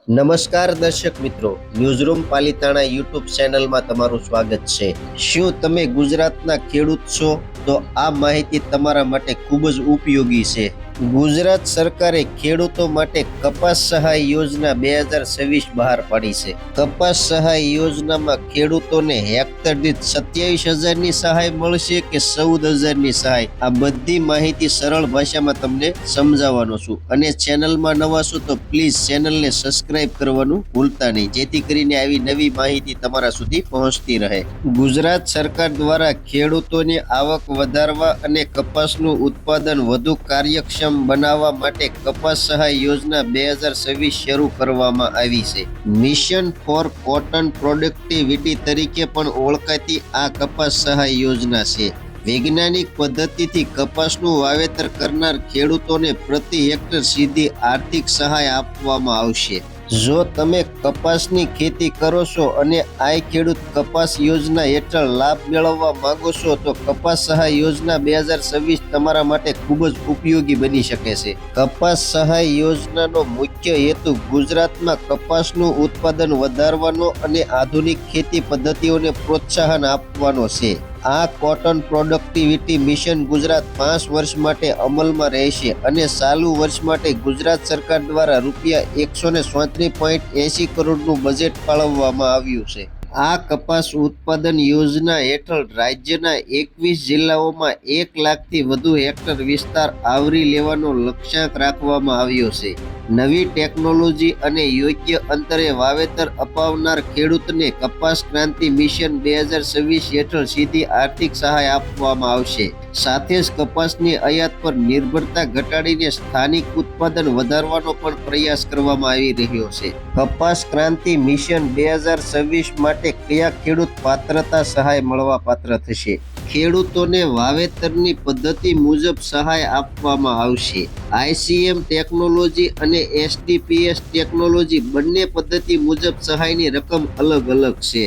નમસ્કાર દર્શક મિત્રો, ન્યૂઝરૂમ પાલિતાણા યુટ્યુબ ચેનલમાં તમારું સ્વાગત છે। શું તમે ગુજરાતના ખેડૂત છો? તો આ માહિતી તમારા માટે ખૂબ જ ઉપયોગી છે। ગુજરાત સરકારે ખેડૂતો માટે કપાસ સહાય યોજના 2026 બહાર પાડી છે। કપાસ સહાય યોજનામાં ખેડૂતોને હેક્ટર દીઠ 27,000ની સહાય મળશે કે 14,000ની સહાય, આ બધી માહિતી સરળ ભાષામાં તમને સમજાવવાનો છું। અને ચેનલમાં નવા છો તો પ્લીઝ ચેનલને સબસ્ક્રાઇબ કરવાનું ભૂલતા નહીં, જેથી કરીને આવી નવી માહિતી તમારા સુધી પહોંચતી રહે। ગુજરાત સરકાર દ્વારા ખેડૂતોની આવક વધારવા અને કપાસનું ઉત્પાદન વધુ કાર્યક્ષમ બનાવવા માટે કપાસ સહાય યોજના 2026 શરૂ કરવામાં આવી છે। મિશન ફોર કોટન પ્રોડક્ટિવિટી તરીકે પણ ઓળખાતી આ કપાસ સહાય યોજના છે। વૈજ્ઞાનિક પદ્ધતિથી કપાસનું વાવેતર કરનાર ખેડૂતોને પ્રતિ હેક્ટર સીધી આર્થિક સહાય આપવામાં આવશે। જો તમે કપાસની ખેતી કરો છો અને આઈ ખેડૂત કપાસ યોજના હેઠળ લાભ મેળવવા માંગો છો તો કપાસ સહાય યોજના 2026 તમારા માટે ખૂબ જ ઉપયોગી બની શકે છે। કપાસ સહાય યોજનાનો મુખ્ય હેતુ ગુજરાતમાં કપાસનું ઉત્પાદન વધારવાનો અને આધુનિક ખેતી પદ્ધતિઓને પ્રોત્સાહન આપવાનો છે। આ કોટન પ્રોડક્ટિવિટી મિશન ગુજરાત 5 વર્ષ માટે અમલમાં રહેશે અને ચાલુ વર્ષ માટે ગુજરાત સરકાર દ્વારા ₹137.80 કરોડનું બજેટ ફાળવવામાં આવ્યું છે। આ કપાસ ઉત્પાદન યોજના હેઠળ રાજ્યના 21 જિલ્લાઓમાં 1 લાખથી વધુ હેક્ટર વિસ્તાર આવરી લેવાનો લક્ષ્યાંક રાખવામાં આવ્યો છે। નવી ટેકનોલોજી અને યોગ્ય અંતરે વાવેતર અપનાવનાર ખેડૂતને કપાસ ક્રાંતિ મિશન 2026 હેઠળ સીધી આર્થિક સહાય આપવામાં આવશે। સાથે જ કપાસની આયાત પર નિર્ભરતા ઘટાડીને સ્થાનિક ઉત્પાદન વધારવાનો પણ પ્રયાસ કરવામાં આવી રહ્યો છે। કપાસ ક્રાંતિ મિશન 2026 માટે કયા ખેડૂત પાત્રતા સહાય મળવા પાત્ર થશે? ખેડૂતોને વાવેતરની પદ્ધતિ મુજબ સહાય આપવામાં આવશે। ICM ટેકનોલોજી અને SDPS ટેકનોલોજી બંને પદ્ધતિ મુજબ સહાયની રકમ અલગ અલગ છે।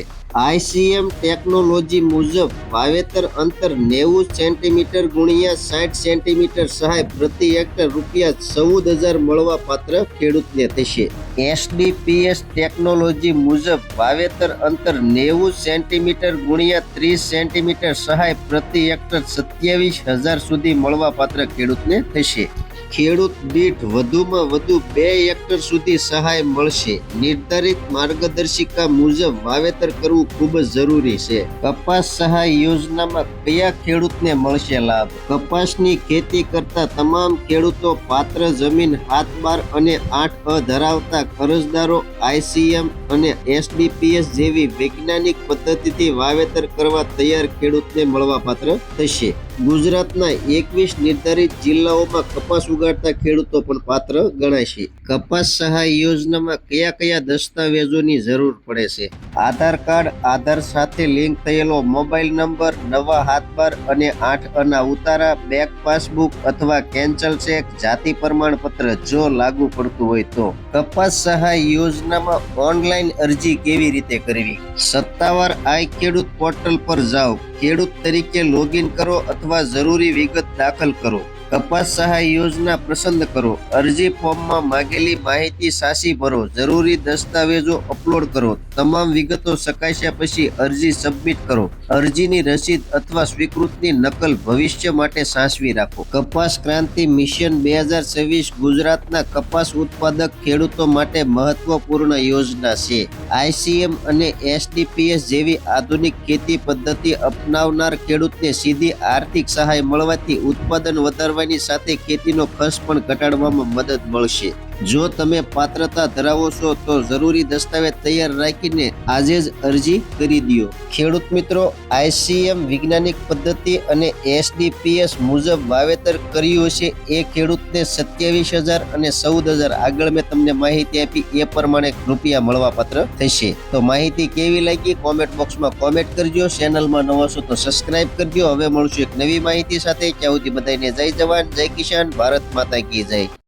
ICM ટેકનોલોજી મુજબ વાવેતર અંતર 90 સેન્ટીમીટર ગુણ્યા 60 સેન્ટીમીટર સહાય પ્રતિ હેક્ટર ₹14,000 મળવા પાત્ર ખેડૂતને થશે। SDPS ટેકનોલોજી મુજબ વાવેતર અંતર 90 સેન્ટીમીટર ગુણ્યા 30 સેન્ટીમીટર સહાય પ્રતિ હેક્ટર 27,000 સુધી મળવા પાત્ર ખેડૂતને થશે। ખેડૂત દીઠ વધુમાં વધુ 2 હેક્ટર સુધી સહાય મળશે। નિર્ધારિત માર્ગદર્શિકા મુજબ વાવેતર કરવું ખૂબ જ જરૂરી છે। કપાસ સહાય યોજનામાં કયા ખેડૂતને મળશે લાભ? કપાસની ખેતી કરતા તમામ ખેડૂતો, પાત્ર જમીન 7-12 અને 8A ધરાવતા અરજદારો ICM અને SDPS જેવી વૈજ્ઞાનિક પદ્ધતિથી વાવેતર કરવા તૈયાર ખેડૂતને મળવાપાત્ર થશે। ગુજરાતના 21 નિર્ધારિત જિલ્લાઓમાં કપાસ ઉગાડતા ખેડૂતો પણ પાત્ર ગણાશે। કપાસ સહાય યોજનામાં કયા કયા દસ્તાવેજોની જરૂર પડે છે? આધાર કાર્ડ, આધાર સાથે લિંક થયેલો મોબાઈલ નંબર, નવા હાથબાર અને 8 ઉતારા, બેંક પાસબુક અથવા કેન્સલ ચેક, જાતિ પ્રમાણપત્ર જો લાગુ પડતું હોય તો। કપાસ સહાય યોજનામાં ઓનલાઈન અરજી કેવી રીતે કરવી? સત્તાવાર આઈ ખેડૂત પોર્ટલ પર જાઓ, ખેડૂત તરીકે લોગિન કરો અથવા જરૂરી વિગત દાખલ કરો। કપાસ સહાય યોજના પસંદ કરો, અરજી ફોર્મમાં માંગેલી માહિતી સાચી ભરો, જરૂરી દસ્તાવેજો અપલોડ કરો। તમામ વિગતો ચકાસ્યા પછી અરજી સબમિટ કરો। અરજીની રસીદ અથવા સ્વીકૃતિની નકલ ભવિષ્ય માટે સાચવી રાખો। કપાસ ક્રાંતિ મિશન 2026 ગુજરાતના કપાસ ઉત્પાદક ખેડૂતો માટે મહત્વપૂર્ણ યોજના છે। ICM અને SDPS જેવી આધુનિક ખેતી પદ્ધતિ અપનાવનાર ખેડૂતને સીધી આર્થિક સહાય મળવાથી ઉત્પાદન વધારવાની સાથે ખેતીનો ખર્ચ પણ ઘટાડવામાં મદદ મળશે। જો તમે પાત્રતા ધરાવો છો તો જરૂરી દસ્તાવેજ તૈયાર રાખીને આજે જ અરજી કરી દો। ખેડૂત મિત્રો, ICM વૈજ્ઞાનિક પદ્ધતિ અને SDPS મુજબ વાવેતર કર્યું હશે એ ખેડૂતને 27,000 અને 14,000 આગળ મેં તમને માહિતી આપી એ પ્રમાણે રૂપિયા મળવા પાત્ર થશે। તો માહિતી કેવી લાગી કોમેન્ટ બોક્સમાં કોમેન્ટ કરજો। ચેનલમાં નવા છો તો સબસ્ક્રાઇબ કરજો। હવે મળશું એક નવી માહિતી સાથે। ત્યાં સુધી બધાને જય જવાન, જય કિસાન, ભારત માતા કી જય।